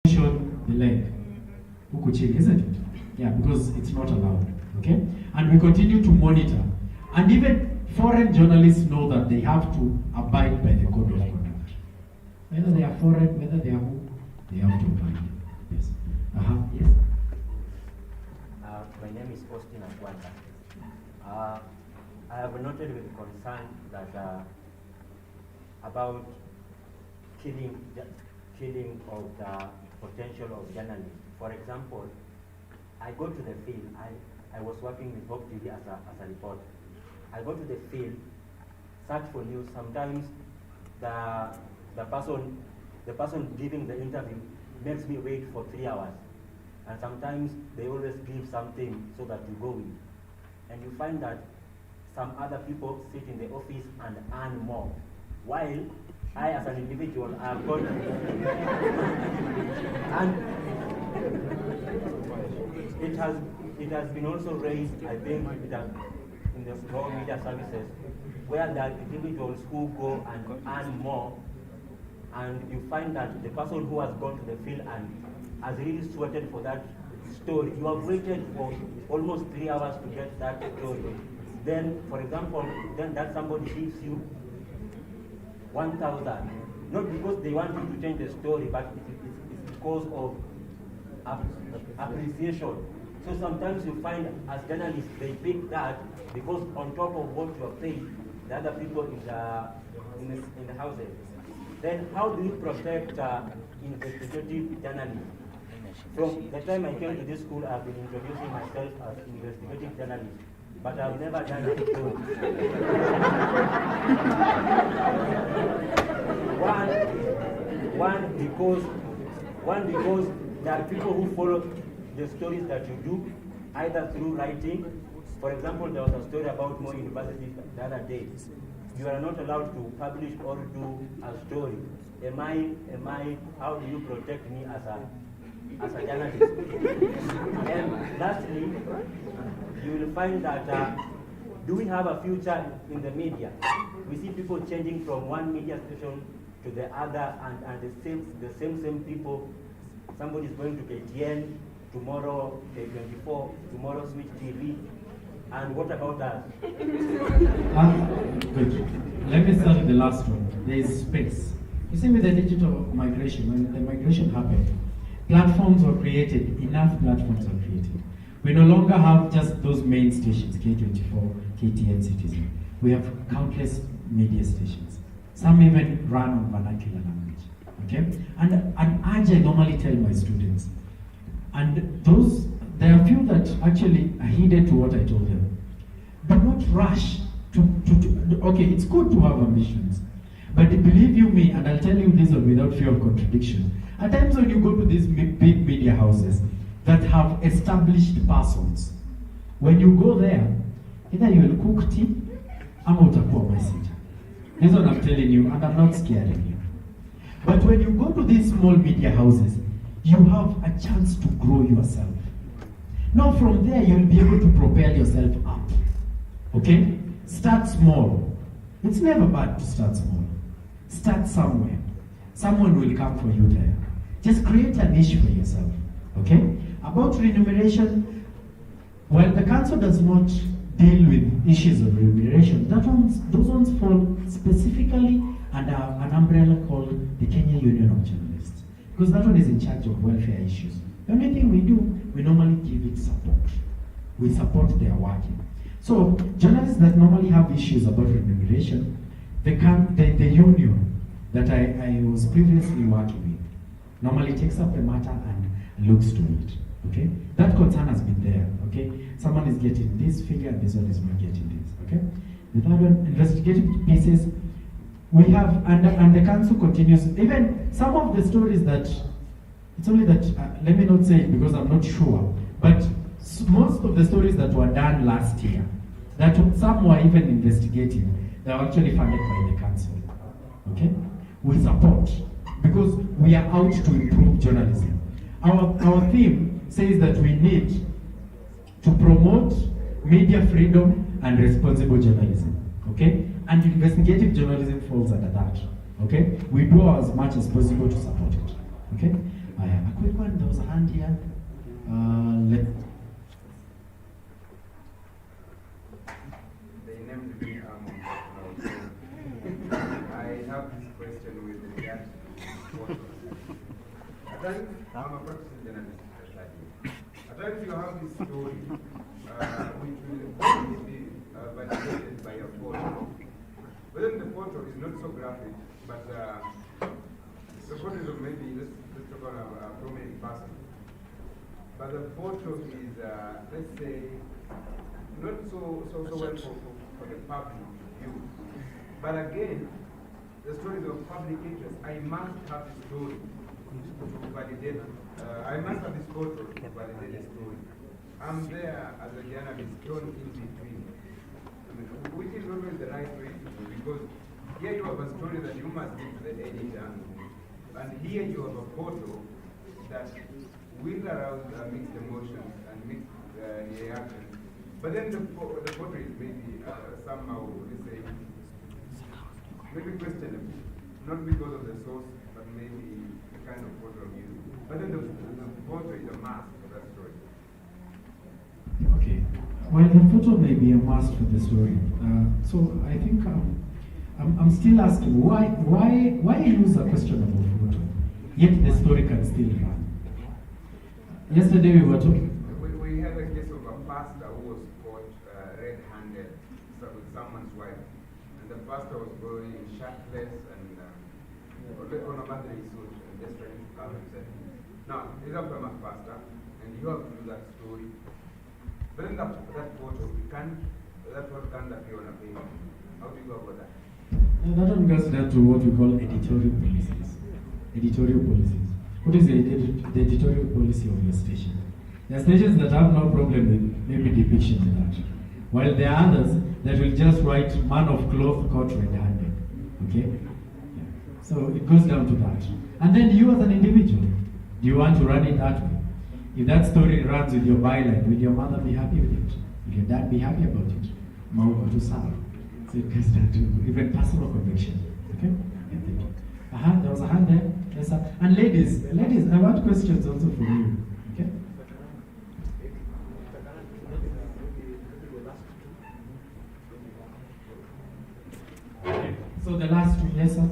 Showed the leg, Ukuchini, isn't it? Yeah, because it's not allowed. Okay? And we continue to monitor. And even foreign journalists know that they have to abide by the code of conduct. Whether they are foreign, whether they are who, they have to abide. Yes. Yes. My name is Austin Akwanda. I have noted with concern that about killing of the potential of journalists. For example, I go to the field. I was working with Hope TV as a reporter. I go to the field, search for news. Sometimes the person giving the interview makes me wait for 3 hours. And sometimes they always give something so that you go in. And you find that some other people sit in the office and earn more. While I, as an individual, have got and it has been also raised, I think, in the raw media services, where there are individuals who go and earn more, and you find that the person who has gone to the field and has really sweated for that story, you have waited for almost 3 hours to get that story. Then, for example, then that somebody gives you 1,000, not because they want you to change the story, but it's because of appreciation. So sometimes you find, as journalists, they pick that because on top of what you are paid, the other people in the houses. Then how do you protect investigative journalism? From the time I came to this school, I've been introducing myself as investigative journalist, but I've never done it before. One because there are people who follow the stories that you do, either through writing. For example, there was a story about Moi University the other day. You are not allowed to publish or do a story. How do you protect me as a journalist? And lastly, you will find that do we have a future in the media? We see people changing from one media station to the other, and the same people. Somebody is going to KTN, tomorrow K24, tomorrow Switch TV. And what about us? Good. Let me start with the last one. There is space. You see, with the digital migration, when the migration happened, platforms were created, enough platforms were created. We no longer have just those main stations, K24, KTN, Citizen. We have countless media stations. Some even run on vernacular language. Okay? And I normally tell my students, and there are few that actually heeded to what I told them. Do not rush okay, it's good to have ambitions, but believe you me, and I'll tell you this one without fear of contradiction, at times when you go to these big media houses that have established persons, when you go there, either you will cook tea, ama utakuwa messenger. This one I'm telling you, and I'm not scaring you. But when you go to these small media houses, you have a chance to grow yourself. Now from there, you'll be able to propel yourself up. Okay? Start small. It's never bad to start small. Start somewhere. Someone will come for you there. Just create a niche for yourself. Okay? About remuneration, well, the council does not deal with issues of remuneration. Those ones fall specifically under an umbrella called the Kenya Union of Journalists, because that one is in charge of welfare issues. The only thing we do, we normally give it support. We support their working. So journalists that normally have issues about remuneration, the union that I was previously working with normally takes up the matter and looks to it. Okay? That concern has been there. Okay? Someone is getting this figure and this one is not getting this. Okay? The third one, investigative pieces, we have, and the council continues, even some of the stories that, it's only that, let me not say it because I'm not sure, but most of the stories that were done last year, that some were even investigating, they were actually funded by the council. Okay? We support, because we are out to improve journalism. Our theme says that we need to promote media freedom and responsible journalism. Okay? And investigative journalism falls under that. Okay? We do as much as possible to support it. Okay? A quick one, there was a hand here. Let They named me Amon. I have this question with regard to photos. At times, I'm a practicing journalist. At times you have this story which will be validated by a photo. But then the photo is not so graphic, but the photo is of maybe, let's talk about a prominent person. But the photo is, let's say, not so well for the public view. But again, the stories of public interest, I must have the story to validate. I must have this photo to validate the story. I'm there as a journalist, thrown in between. I mean, which is always the right way to do, because here you have a story that you must give to the editor, and here you have a photo that will arouse mixed emotions and mixed reactions. But then the photo is maybe somehow, let's say, maybe questionable. Not because of the source, but maybe the kind of photo of you. But then the photo is a mask for that story. Okay. Well, the photo may be a mask for the story. So I think I'm still asking why use a questionable photo, yet the story can still run. Yesterday we were talking. We had a case of a pastor who was caught red-handed with someone's wife, and the pastor was going shirtless and on a birthday suit and just trying to cover himself. Now, he's a famous pastor, and you have to do that story. But then that photo, that photo can't appear on a page. How do you go about that? That one goes down to what we call editorial policies. Editorial policies. What is the editorial policy of your station? There are stations that have no problem with maybe depiction in that, while there are others that will just write man of cloth caught red-handed. Okay? Yeah. So it goes down to that. And then you as an individual, do you want to run it that way? If that story runs with your byline, will your mother be happy with it? Will your dad be happy about it? Mauva to serve. So it goes down to even personal conviction. Okay? Yeah, thank you. There was a hand there. Yes, sir. And ladies, I want questions also for you. Okay? Okay. So the last two, yes, sir.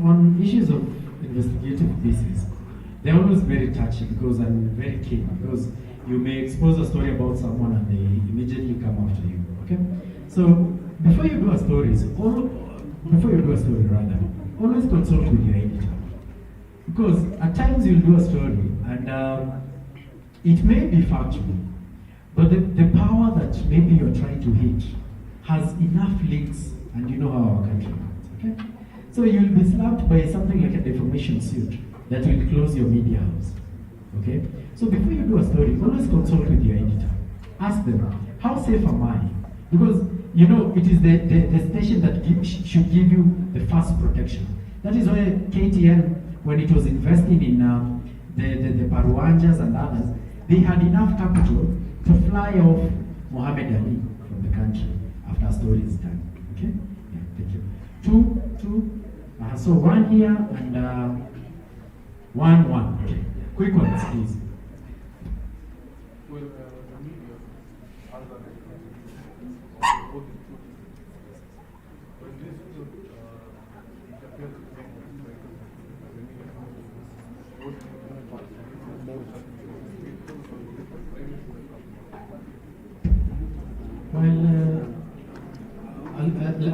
On issues of investigative pieces, they're always very touchy because I'm very keen, because you may expose a story about someone and they immediately come after you. Okay? So before you do a story, always consult with your editor. Because at times you'll do a story and it may be factual, but the power that maybe you're trying to hit has enough leaks, and you know how our country works. Okay? So you'll be slapped by something like a defamation suit that will close your media house. Okay? So before you do a story, always consult with your editor. Ask them, how safe am I? Because you know it is the station that should give you the first protection. That is why KTN, when it was investing in the Paruanjas and others, they had enough capital to fly off Muhammad Ali from the country after a story is done. Okay? Yeah, thank you. Two. So one here and one. Okay. Quick ones, please. Well, the media has an when this stood, it appears to be Well,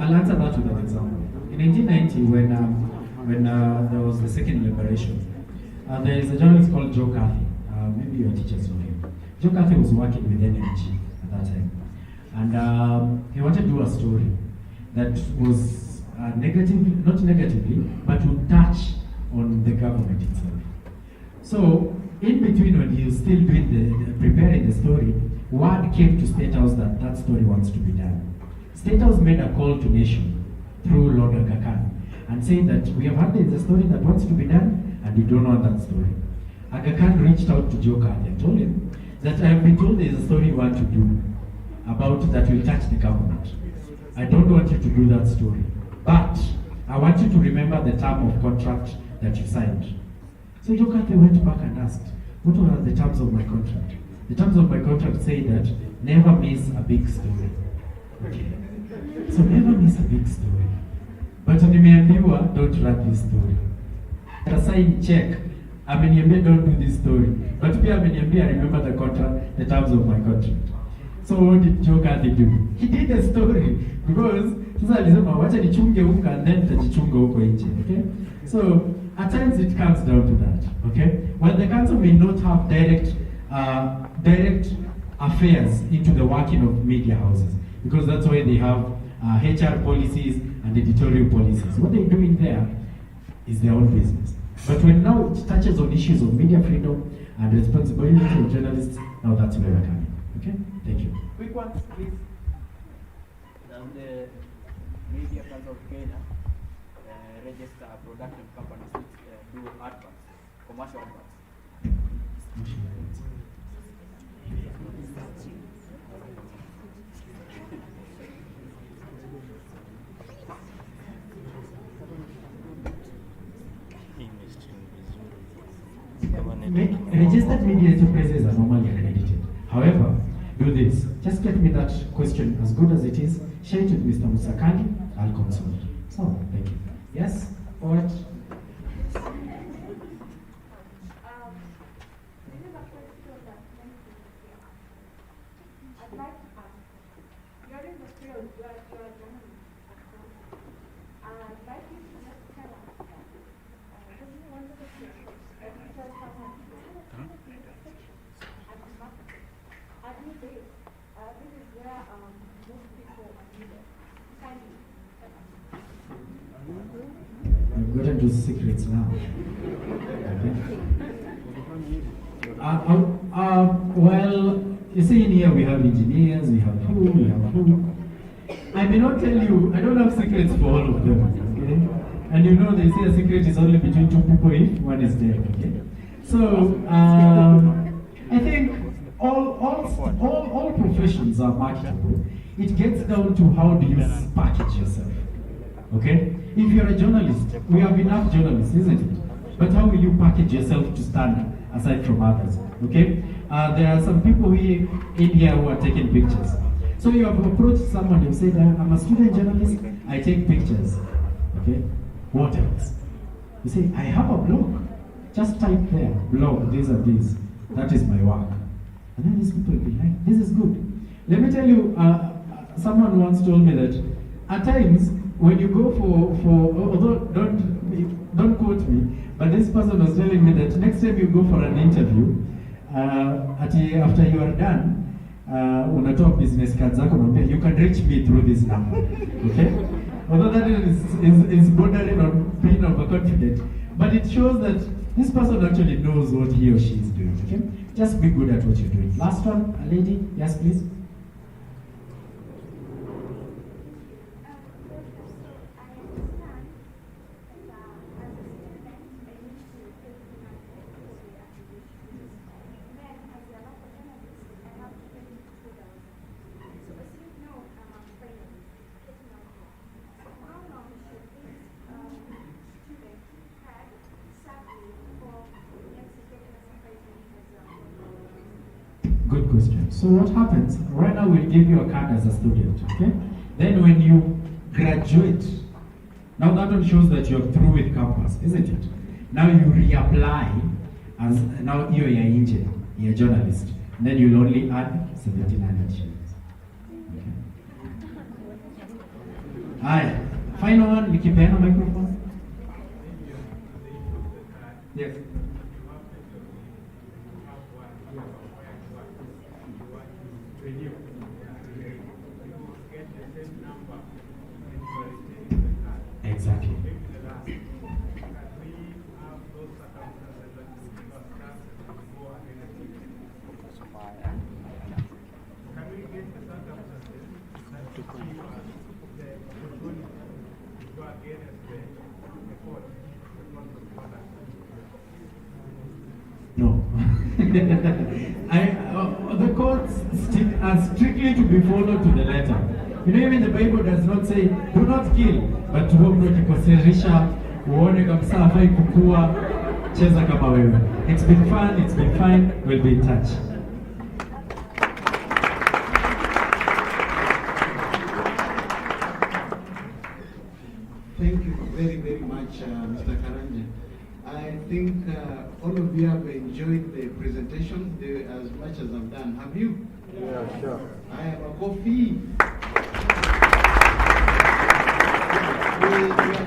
I'll answer that with an example. In 1990, when there was the second liberation, There is a journalist called Joe Cathy. Maybe your teachers know him. Joe Cathy was working with NMG at that time. And he wanted to do a story that was negative, not negatively, but would touch on the government itself. So, in between when he was still doing preparing the story, word came to State House that that story wants to be done. State House made a call to nation through Lord Aga Khan and saying that we have heard there is a story that wants to be done and we don't want that story. Aga Khan reached out to Joe Cathy and told him that I have been told there is a story you want to do about that will touch the government. I don't want you to do that story, but I want you to remember the term of contract that you signed. So Joe Cathy went back and asked, what were the terms of my contract? The terms of my contract say that never miss a big story. Okay. So never miss a big story. But nimeambiwa don't write this story. I sign check. Ameniambia don't do this story. But pia ameniambia remember the contract, the terms of my contract. So what did Joe Cathy do? He did the story because sasa alisema wacha nichunge huko and then tajichunga huko nje. Okay? So at times it comes down to that. Okay? While the council may not have direct affairs into the working of media houses, because that's why they have HR policies and editorial policies. What they're doing there is their own business. But when now it touches on issues of media freedom and responsibility of journalists, now that's where we're coming. Okay? Thank you. Quick ones, please. Does the Media Council of Kenya register production companies which do adverts, commercial adverts? Registered media enterprises are normally accredited. However, do this. Just get me that question as good as it is. Share it with Mr. Musakani. I'll consult. So, thank you. Yes? Forward. I've gotten to secrets now. Well, you see in here we have engineers, we have who. I may not tell you, I don't have secrets for all of them, okay? And you know they say a secret is only between two people if one is dead, okay? So, I think all professions are marketable. It gets down to how do you package yourself, okay? If you're a journalist, we have enough journalists, isn't it? But how will you package yourself to stand aside from others, okay? There are some people in here who are taking pictures. So you have approached someone, you said, I'm a student journalist, I take pictures, okay? What else? You say, I have a blog. Just type there, blog, these are these. That is my work. And then these people will be like, this is good. Let me tell you, someone once told me that at times, when you go for although don't quote me, but this person was telling me that next time you go for an interview, after you are done, unatoa business cards zako unaambia you can reach me through this number, okay? Although that is bordering on being overconfident, but it shows that this person actually knows what he or she is doing, okay? Just be good at what you're doing. Last one, a lady, yes please. Good question. So what happens, right now we'll give you a card as a student, okay? Then when you graduate, now that one shows that you're through with campus, isn't it? Now you reapply as, now you're a journalist. Then you'll only add 1,700 shillings. Okay. Aye. Final one, nikipeana microphone. Yes. The courts are strictly to be followed to the letter. You know, even the Bible does not say, do not kill, but ukikoserisha, uone kabisa hafai kukua, cheza kama wewe. It's been fun, it's been fine, we'll be in touch. Thank you very, very much, Mr. Karanja. I think all of you have enjoyed the presentation as much as I've done. Have you? Yeah, sure. I have a coffee. We are